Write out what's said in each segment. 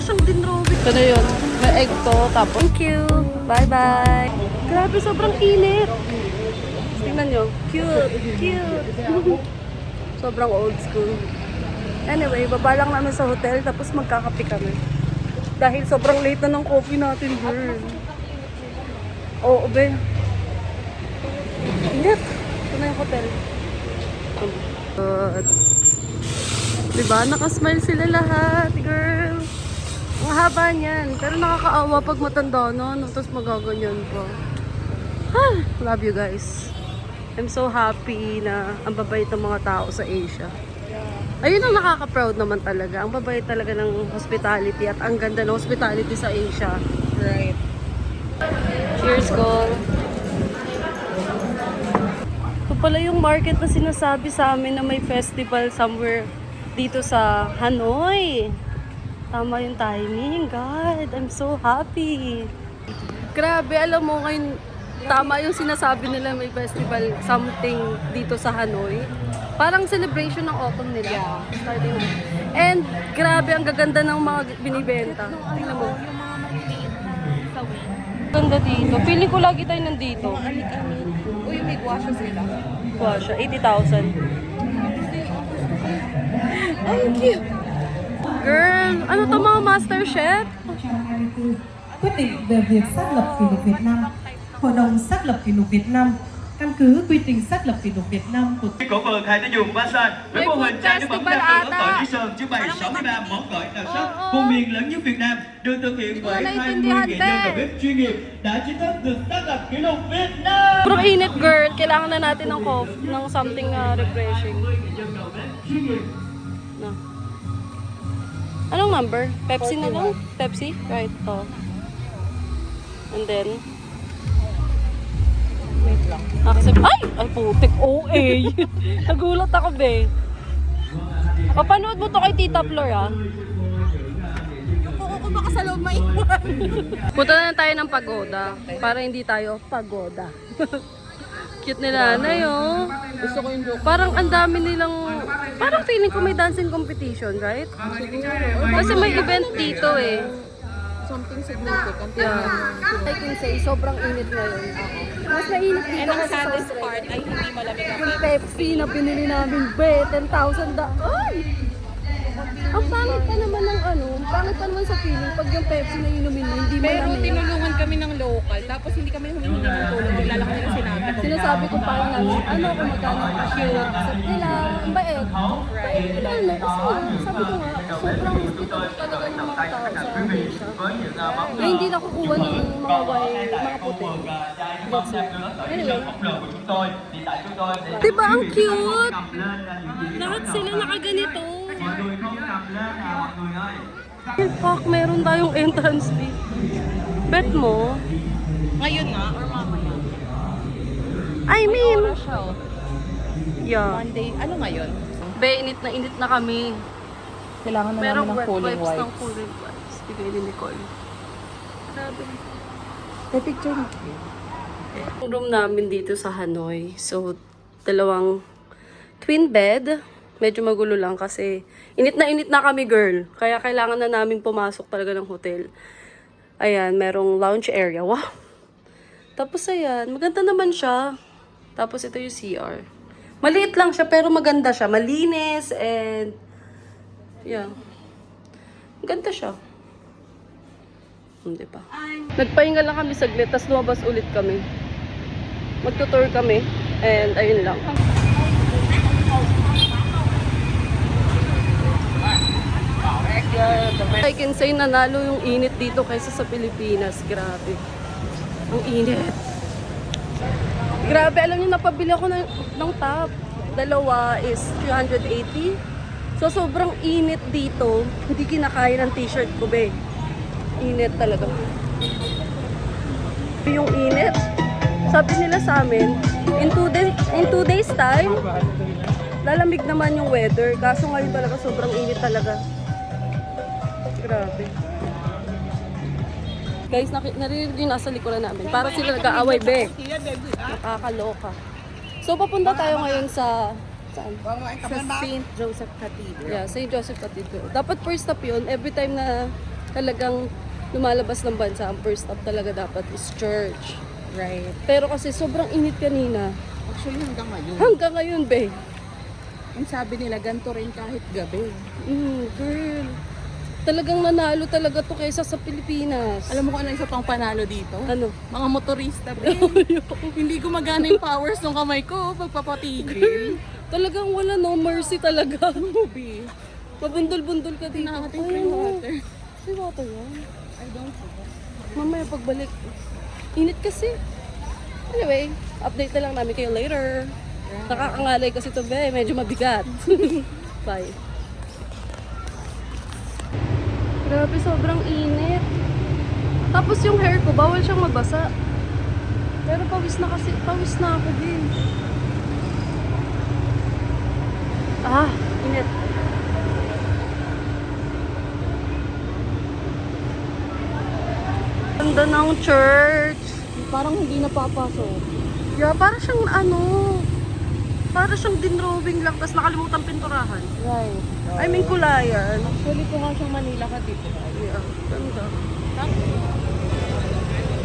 siyang dinrowing. Ito na yun. May egg to. Tapos, thank you. Bye-bye. Grabe, sobrang init. Tingnan nyo. Cute. Cute. Sobrang old school. Anyway, baba lang namin sa hotel. Tapos magkakape kami. Dahil sobrang late na ng coffee natin, girl. Oo, be. Init. Ito na yung hotel. Diba? Nakasmile sila lahat, girl. Ang haba niyan. Pero nakakaawa pag matanda na. Tapos magaganyan pa. Love you guys. I'm so happy na ang babait ng mga tao sa Asia. Ayun ang nakaka-proud naman talaga. Ang babait talaga ng hospitality at ang ganda ng hospitality sa Asia. Right. Cheers, girl. Ito pala yung market na sinasabi sa amin na may festival somewhere dito sa Hanoi. Tama yung timing. God, I'm so happy. Grabe, alam mo ngayon, tama yung sinasabi nila may festival something dito sa Hanoi. Parang celebration ng autumn nila. Yeah. Starting. And grabe, ang gaganda ng mga binibenta. Tingnan mo. Ganda dito. Feeling ko lagi tayo nandito. Uy, may guwasyo sila. Guwasyo, 80,000. Ang cute. Girl, ano to mga master chef? Quyết định về việc xác lập kỷ lục Việt Nam. Hội đồng xác lập kỷ lục Việt Nam căn cứ quy trình xác lập kỷ lục Việt Nam của Cổ phường Hai Thái Dùng Masan với mô hình chai nước bẩn Festival đa phương ata. ở Lý Sơn trưng bày 63 món gọi đặc sắc vùng miền lớn nhất Việt Nam được thực hiện bởi 20 nghệ nhân đầu bếp chuyên nghiệp đã chính thức được xác lập kỷ lục Việt Nam. Pero init, girl. Kailangan na natin ng coffee, ng something refreshing. No. Anong number? Pepsi na lang? Pepsi? Right, to. And then, Wait lang. accept. Ay! Ay, putik. OA. Nagulat ako, be. Papanood mo to kay Tita Flor, ah. Kung baka sa loob maiwan. Punta na tayo ng pagoda. Para hindi tayo pagoda. Cute nila, nanay, oh. Gusto ko yung joke. Parang ang dami nilang, parang feeling ko may dancing competition, right? Kasi may event dito, eh. Something significant. Yeah. I can say, sobrang init ngayon. Mas mainit dito And ang kasi sa saddest Australia. part ay hindi malamig ang Yung Pepsi na binili namin, be, 10,000 Ay! Ang pangit pa naman ng ano, ang pangit pa naman sa feeling pag yung Pepsi na inumin mo, hindi Pero malamig. tinulungan kami ng local, tapos hindi kami humingi ng tulong. Bigla lang kami sinabi ko. Sinasabi ko parang namin, ano kung magkano ang cashier, accept nila, ang bait. Right. Ano, kasi nga, sabi ko nga, sobrang hospital talaga ng mga tao sa Asia. Na hindi nakukuha ng mga white, mga puti. That's it. Anyway. Diba ang cute? Lahat sila nakaganito. Fuck, meron tayong entrance fee. Bet mo? Ngayon na, or mamaya? I mean, Oras siya, oh. yeah. Monday, ano ngayon? Be, init na kami. Kailangan na Merong namin ng wet cooling wipes ng wipes. cooling wipes. Bigay ni Nicole. Grabe. May picture na. Yung room namin dito sa Hanoi. So, dalawang twin bed. Medyo magulo lang kasi init na kami, girl. Kaya kailangan na namin pumasok talaga ng hotel. Ayan, merong lounge area. Wow! Tapos ayan, maganda naman siya. Tapos ito yung CR. Maliit lang siya pero maganda siya. Malinis and yeah. Maganda siya. Hindi pa. Nagpahinga lang kami saglit, tapos lumabas ulit kami. Magtutour kami. And ayun lang. I can say nanalo yung init dito kaysa sa Pilipinas. Grabe. Ang init. Grabe, alam niyo, napabili ako ng top. Dalawa is 380. So, sobrang init dito. Hindi kinakaya ng t-shirt ko, be. Init talaga. Yung init, sabi nila sa amin, in 2 days time, lalamig naman yung weather. Kaso ngayon talaga, sobrang init talaga. Grabe. Guys, narinig yung nasa likuran namin. Para sila nag-aaway, be. Nakakaloka. So, papunta tayo ngayon sa... Saan? Sa St. Joseph Cathedral. Yeah, St. Joseph Cathedral. Dapat first stop yun. Every time na talagang lumalabas ng bansa, ang first stop talaga dapat is church. Right. Pero kasi sobrang init kanina. Actually, hanggang ngayon. Hanggang ngayon, be. Yung sabi nila, ganito rin kahit gabi. Girl. Talagang nanalo talaga to kaysa sa Pilipinas. Alam mo kung ano isa pang panalo dito? Ano? Mga motorista, be. Hindi gumagana yung powers ng kamay ko pagpapatigil. Talagang wala, no mercy talaga. Be. Mabundol-bundol ka dito. Nakakating free water. Free water yan. I don't know. Mamaya pagbalik. Init kasi. Anyway, update na lang namin kayo later. Nakakangalay kasi ito, be. Medyo mabigat. Bye. Grabe, sobrang init. Tapos yung hair ko, bawal siyang mabasa. Pero pawis na kasi. Pawis na ako din. Init. Ganda ng church. Parang hindi napapasok. Yeah, para siyang para siyang dinrowing lang, tapos nakalimutan pinturahan. Right. I mean, kulayan. Actually, kung nga siyang Manila ka dito. Yeah, ganda.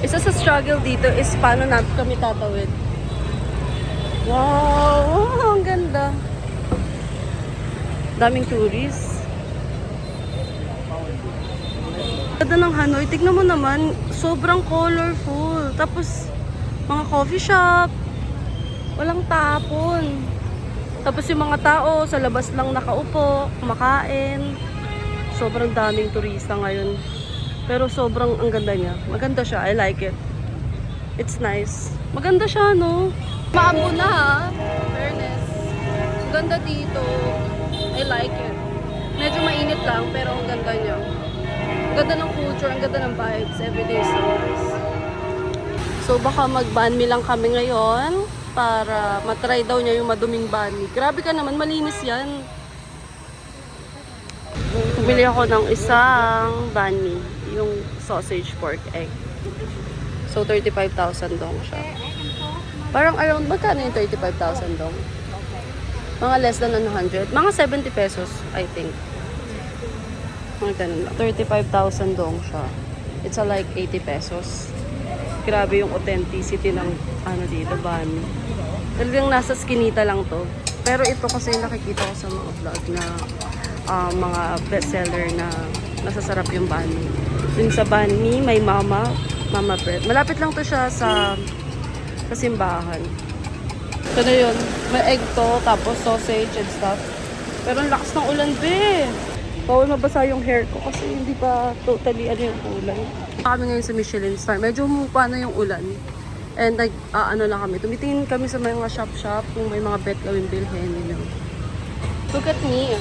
Isa sa struggle dito is paano natin kami tatawid. Wow! Ang ganda. Daming tourists. Ganda ng Hanoi. Tignan mo naman, sobrang colorful. Tapos, mga coffee shop. Walang tapon. Tapos yung mga tao sa labas lang nakaupo, kumakain. Sobrang daming turista ngayon. Pero sobrang ang ganda niya. Maganda siya. I like it. It's nice. Maganda siya, no? Maambo na, ha? Fairness. Ang ganda dito. I like it. Medyo mainit lang, pero ang ganda niya. Ang ganda ng culture, ang ganda ng vibes. Everyday is so nice. So baka mag-banmi lang kami ngayon para matry daw niya yung maduming banmi. Grabe ka naman, malinis yan. Bumili ako ng isang banmi, yung sausage pork egg. So 35,000 dong siya. Parang around, magkano yung 35,000 dong? Mga less than 100. Mga 70 pesos, I think. Mga ganun lang. 35,000 dong siya. It's like 80 pesos. Grabe yung authenticity ng dito, banh. Talagang nasa skinita lang to. Pero ito kasi nakikita ko sa mga vlog na mga bestseller na nasasarap yung banh. Dun sa banh mi, may mama bread. Malapit lang to siya sa simbahan. Ito na yun. May egg to, tapos sausage and stuff. Pero ang lakas ng ulan, be. Bawal mabasa yung hair ko kasi hindi pa totally yung ulan. Kami ngayon sa Michelin Star. Medyo humupa na yung ulan. And lang kami. Tumitingin kami sa mga shop-shop kung may mga bet gawin bilhin. You know. Look at me.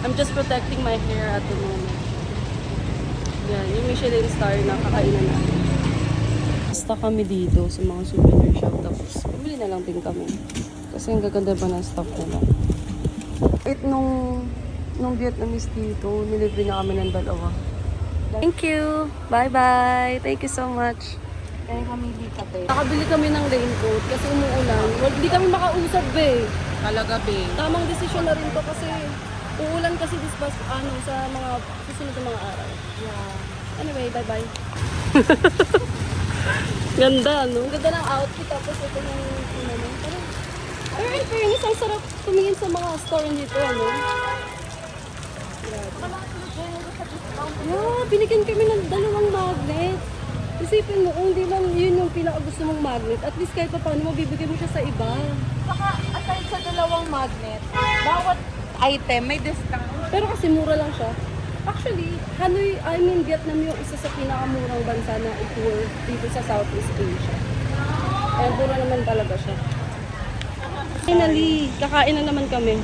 I'm just protecting my hair at the moment. Yan, yung Michelin Star na kakainan natin. Basta kami dito sa mga souvenir shop. Tapos, bumili na lang din kami. Kasi ang gaganda pa ng stock nila. Nung Vietnamese dito, nilibre na kami ng dalawa. Thank you! Bye-bye! Thank you so much! Kaya kami dito, be. Nakabili kami ng raincoat kasi umuulan. Hindi kami makausap, be. Talaga, be. Tamang desisyon na rin to kasi uulan kasi sa mga susunod na mga araw. Yeah. Anyway, bye-bye. Ganda, no? Ganda ng outfit. Tapos ito yung pero in fairness, ang sarap tumingin sa mga store dito, ano? Yeah, binigyan kami ng dalawang magnet. Isipin mo, kung hindi lang yun yung pinakagusto mong magnet, at least kahit pa paano, mabibigay mo siya sa iba. Saka, aside sa dalawang magnet, bawat item may discount. Pero kasi mura lang siya. Actually, Vietnam yung isa sa pinakamurang bansa na i-tour dito sa Southeast Asia. Kaya mura naman talaga siya. Finally, kakain na naman kami.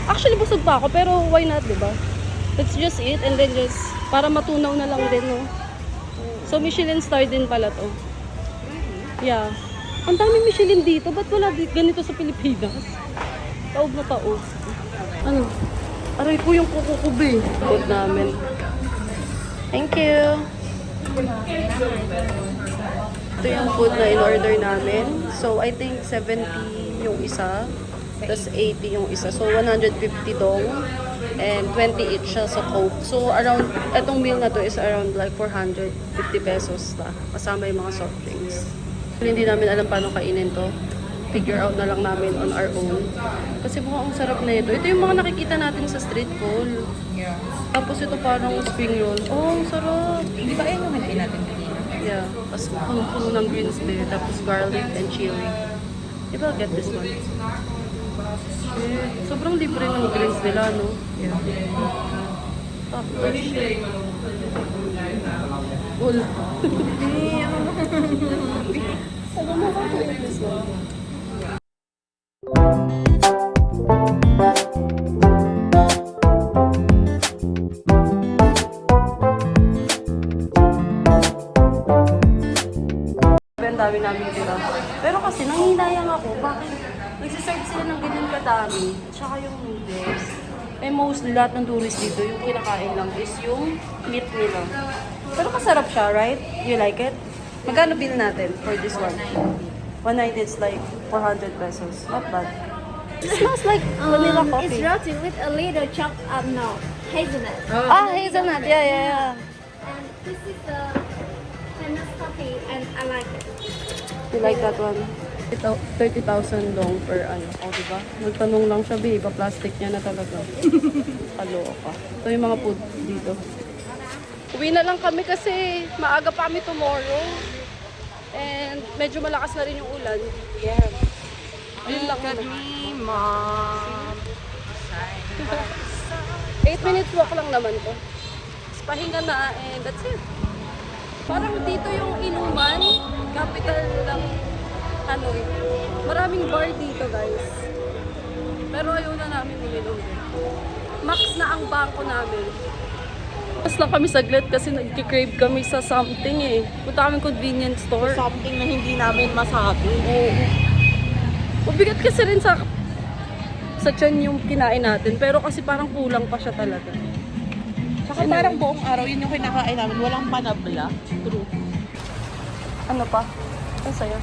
Actually, busog pa ako, pero why not, diba? Let's just eat and then just, para matunaw na lang din, no? So, Michelin Star din pala to. Yeah. Ang daming Michelin dito. Ba't wala ganito sa Pilipinas? Taob na taob. Ano? Aray ko yung kukukube. Food namin. Thank you. Ito yung food na in-order namin. So, I think 70 yung isa. Tapos 80 yung isa. So, 150 dong. And 20 each siya sa Coke. So around, etong meal na to is around like 450 pesos na. Kasama yung mga soft drinks. Hindi namin alam paano kainin to. Figure out na lang namin on our own. Kasi mukhang ang sarap na ito. Ito yung mga nakikita natin sa street food. Yeah. Tapos ito parang spring roll. Oh, ang sarap! Di ba ayun yung hinain natin kanina? Yeah. Tapos puno-puno ng greens din. Tapos garlic and chili. Maybe I'll get this one. Shit. Sobrang libre ng greens nila, no? Yeah. Top fresh. Cool. Sabi mo ba ko this one? Ang dami namin tira. Pero kasi nanginayang ako, bakit nagsiserve sila ng ganyan kadami, tsaka yung noodles. Eh mostly lahat ng tourists dito, yung kinakain lang is yung meat nila. Pero masarap siya, right? You like it? Magkano bill natin for this one? 190, it's like 400 pesos. Not bad. It smells like vanilla It's coffee. roti with a little chop no, hazelnut. Ah, hazelnut. Yeah, yeah, yeah. And this is the famous coffee, and I like it. You like that one? 30,000 dong per ano. O, diba? Nagtanong lang siya, babe. Plastic niya na talaga. Kaloka. Ito yung mga food dito. Uwi na lang kami kasi maaga pa kami tomorrow. And medyo malakas na rin yung ulan. Yeah. Ayun lang naman. Me, Mom. 8 minutes walk lang naman to. Tapos pahinga na and that's it. Parang dito yung inuman, capital ng Hanoi. Maraming bar dito, guys. Pero ayaw na namin uminom. Max na ang bangko namin. Mas lang kami saglit kasi nag-crave kami sa something eh. Punta kami convenience store. Something na hindi namin masabi. Oo. Mabigat kasi rin sa tiyan yung kinain natin. Pero kasi parang kulang pa siya talaga. Saka parang buong araw, yun yung kinakain namin. Walang panabla. True. Ano pa? Ang saya.